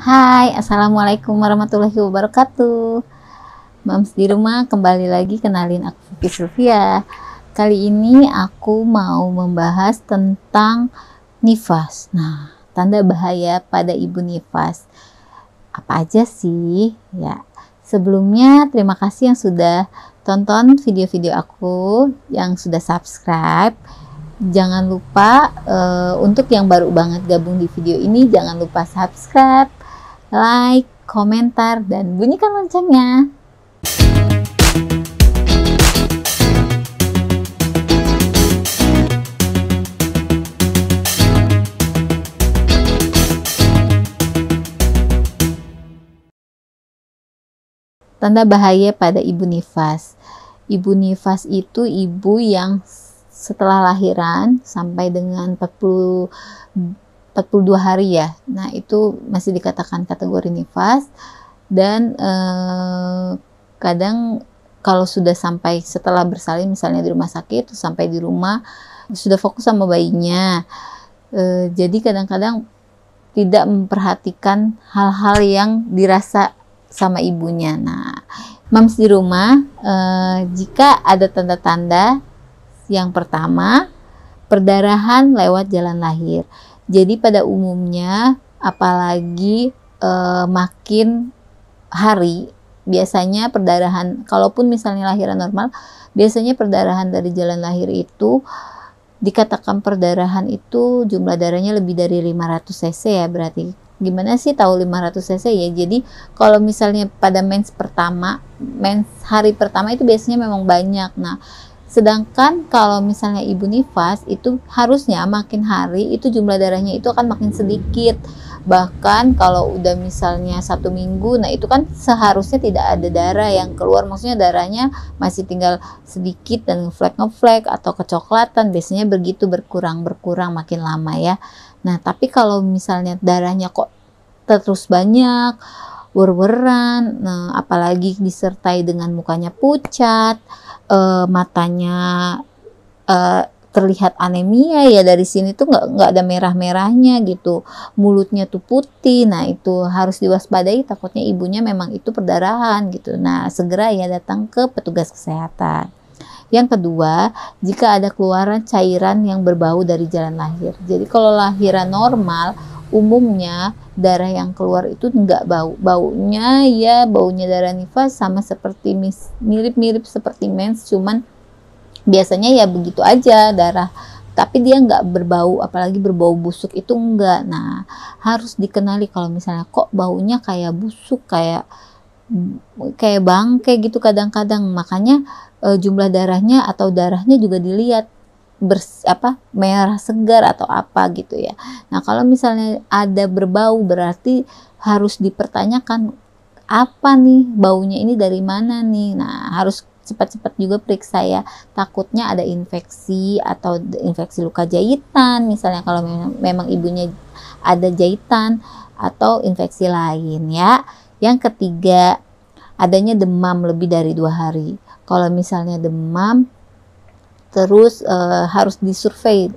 Hai, Assalamualaikum warahmatullahi wabarakatuh. Mams di rumah kembali lagi, kenalin aku Vivi Sylvia. Kali ini aku mau membahas tentang nifas. Nah, tanda bahaya pada ibu nifas. Apa aja sih? Ya, sebelumnya terima kasih yang sudah tonton video-video aku, yang sudah subscribe. Jangan lupa untuk yang baru banget gabung di video ini, jangan lupa subscribe, like, komentar, dan bunyikan loncengnya. Tanda bahaya pada ibu nifas. Ibu nifas itu ibu yang setelah lahiran sampai dengan 42 hari ya. Nah, itu masih dikatakan kategori nifas. Dan kadang kalau sudah sampai setelah bersalin, misalnya di rumah sakit, sampai di rumah sudah fokus sama bayinya. Jadi kadang-kadang tidak memperhatikan hal-hal yang dirasa sama ibunya. Nah, mams di rumah, jika ada tanda-tanda, yang pertama, perdarahan lewat jalan lahir. Jadi pada umumnya, apalagi makin hari, biasanya perdarahan, kalaupun misalnya lahiran normal, biasanya perdarahan dari jalan lahir itu, dikatakan perdarahan itu jumlah darahnya lebih dari 500 cc ya, berarti. Gimana sih tahu 500 cc ya? Jadi kalau misalnya pada mens pertama, mens hari pertama itu biasanya memang banyak. Nah, sedangkan kalau misalnya ibu nifas itu harusnya makin hari itu jumlah darahnya itu akan makin sedikit. Bahkan kalau udah misalnya 1 minggu, nah itu kan seharusnya tidak ada darah yang keluar, maksudnya darahnya masih tinggal sedikit dan ngeflek atau kecoklatan, biasanya begitu berkurang makin lama ya. Nah, tapi kalau misalnya darahnya kok terus banyak, wer-weran, nah, apalagi disertai dengan mukanya pucat, matanya terlihat anemia ya, dari sini tuh nggak ada merah-merahnya gitu, mulutnya tuh putih, nah itu harus diwaspadai, takutnya ibunya memang itu perdarahan gitu. Nah, segera ya datang ke petugas kesehatan. Yang kedua, jika ada keluaran cairan yang berbau dari jalan lahir. Jadi kalau lahiran normal, umumnya darah yang keluar itu nggak bau. Baunya ya baunya darah nifas, sama seperti mirip-mirip seperti mens, cuman biasanya ya begitu aja darah. Tapi dia nggak berbau, apalagi berbau busuk itu enggak. Nah, harus dikenali kalau misalnya kok baunya kayak busuk, kayak bangke gitu kadang-kadang. Makanya jumlah darahnya atau darahnya juga dilihat merah segar atau apa gitu ya. Nah, kalau misalnya ada berbau, berarti harus dipertanyakan apa nih baunya, ini dari mana nih. Nah, harus cepat-cepat juga periksa ya, takutnya ada infeksi atau infeksi luka jahitan misalnya, kalau memang ibunya ada jahitan atau infeksi lain ya. Yang ketiga, adanya demam lebih dari 2 hari. Kalau misalnya demam terus, harus disurvei,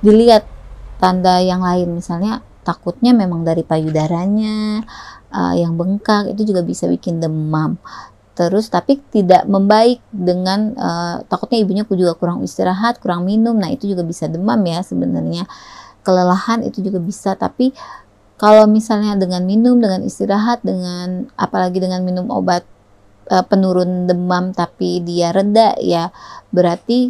dilihat tanda yang lain, misalnya takutnya memang dari payudaranya yang bengkak, itu juga bisa bikin demam. Terus tapi tidak membaik dengan takutnya ibunya juga kurang istirahat, kurang minum, nah itu juga bisa demam ya sebenarnya. Kelelahan itu juga bisa, tapi kalau misalnya dengan minum, dengan istirahat, dengan apalagi dengan minum obat penurun demam tapi dia reda ya, berarti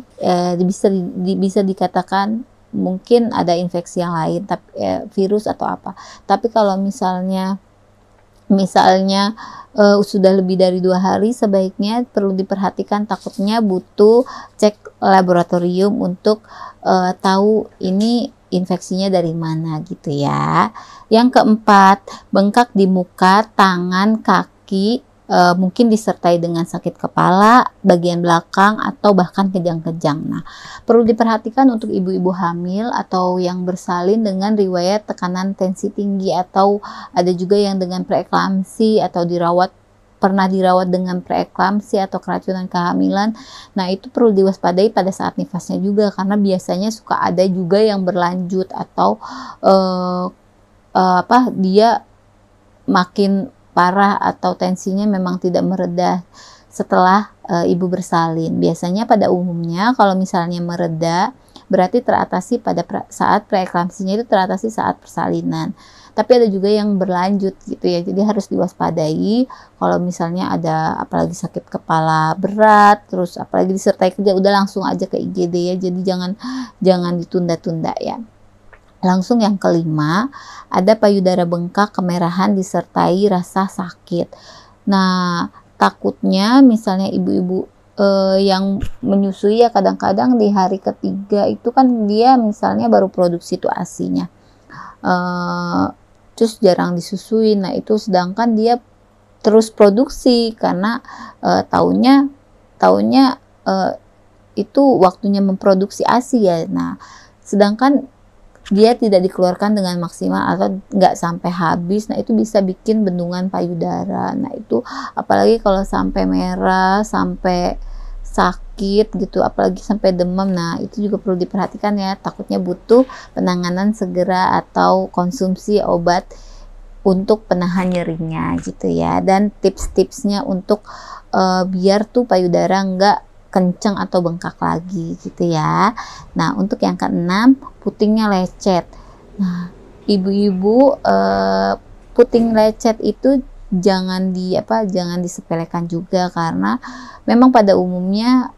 bisa dikatakan mungkin ada infeksi yang lain, tapi virus atau apa. Tapi kalau misalnya sudah lebih dari 2 hari, sebaiknya perlu diperhatikan, takutnya butuh cek laboratorium untuk tahu ini infeksinya dari mana gitu ya. Yang keempat, bengkak di muka, tangan, kaki, mungkin disertai dengan sakit kepala, bagian belakang, atau bahkan kejang-kejang. Nah, perlu diperhatikan untuk ibu-ibu hamil atau yang bersalin dengan riwayat tekanan tensi tinggi, atau ada juga yang dengan preeklamsi atau pernah dirawat dengan preeklamsi atau keracunan kehamilan. Nah, itu perlu diwaspadai pada saat nifasnya juga, karena biasanya suka ada juga yang berlanjut atau dia makin parah atau tensinya memang tidak mereda setelah ibu bersalin. Biasanya pada umumnya kalau misalnya mereda berarti teratasi pada saat preeklamsinya, itu teratasi saat persalinan. Tapi ada juga yang berlanjut gitu ya, jadi harus diwaspadai kalau misalnya ada apalagi sakit kepala berat, terus apalagi disertai kerja, udah langsung aja ke IGD ya, jadi jangan ditunda-tunda ya. Langsung yang kelima, ada payudara bengkak, kemerahan disertai rasa sakit. Nah, takutnya misalnya ibu-ibu yang menyusui ya, kadang-kadang di hari ketiga itu kan dia misalnya baru produksi tuh ASI-nya. Terus jarang disusui. Nah, itu sedangkan dia terus produksi karena tahunnya itu waktunya memproduksi ASI ya. Nah, sedangkan dia tidak dikeluarkan dengan maksimal atau nggak sampai habis. Nah, itu bisa bikin bendungan payudara. Nah, itu apalagi kalau sampai merah, sampai sakit gitu, apalagi sampai demam. Nah, itu juga perlu diperhatikan ya, takutnya butuh penanganan segera atau konsumsi obat untuk penahan nyerinya gitu ya. Dan tips-tipsnya untuk biar tuh payudara nggak kenceng atau bengkak lagi gitu ya. Nah, untuk yang keenam, putingnya lecet. Nah, ibu-ibu puting lecet itu jangan disepelekan juga, karena memang pada umumnya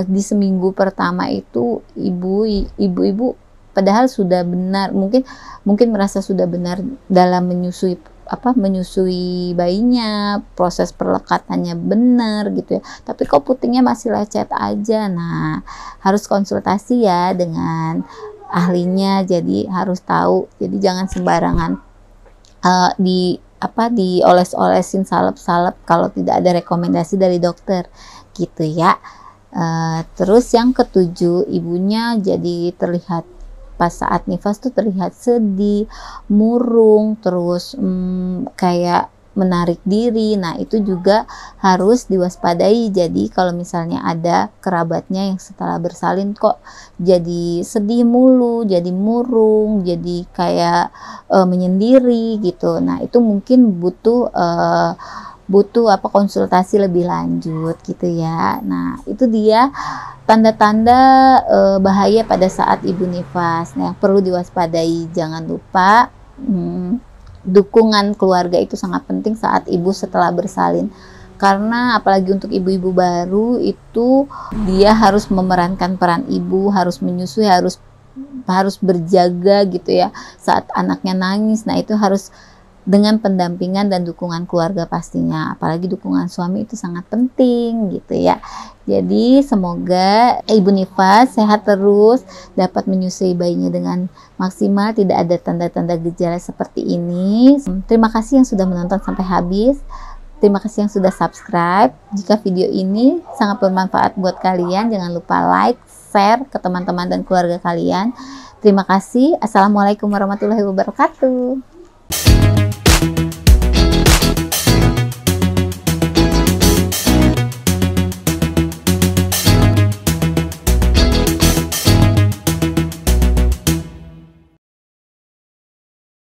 di seminggu pertama itu ibu-ibu padahal sudah benar, mungkin merasa sudah benar dalam menyusui bayinya, proses perlekatannya benar gitu ya, tapi kok putingnya masih lecet aja. Nah, harus konsultasi ya dengan ahlinya, jadi harus tahu, jadi jangan sembarangan dioles-olesin salep-salep kalau tidak ada rekomendasi dari dokter gitu ya. Terus yang ketujuh, ibunya jadi terlihat pas saat nifas tuh terlihat sedih, murung, terus kayak menarik diri. Nah, itu juga harus diwaspadai. Jadi kalau misalnya ada kerabatnya yang setelah bersalin kok jadi sedih mulu, jadi murung, jadi kayak menyendiri gitu. Nah, itu mungkin butuh konsultasi lebih lanjut gitu ya. Nah, itu dia tanda-tanda bahaya pada saat ibu nifas. Nah, yang perlu diwaspadai, jangan lupa dukungan keluarga itu sangat penting saat ibu setelah bersalin. Karena apalagi untuk ibu-ibu baru itu dia harus memerankan peran ibu, harus menyusui, harus berjaga gitu ya saat anaknya nangis. Nah, itu harus dengan pendampingan dan dukungan keluarga pastinya, apalagi dukungan suami itu sangat penting gitu ya. Jadi semoga ibu nifas sehat terus, dapat menyusui bayinya dengan maksimal, tidak ada tanda-tanda gejala seperti ini. Terima kasih yang sudah menonton sampai habis. Terima kasih yang sudah subscribe. Jika video ini sangat bermanfaat buat kalian, jangan lupa like, share ke teman-teman dan keluarga kalian. Terima kasih. Assalamualaikum warahmatullahi wabarakatuh.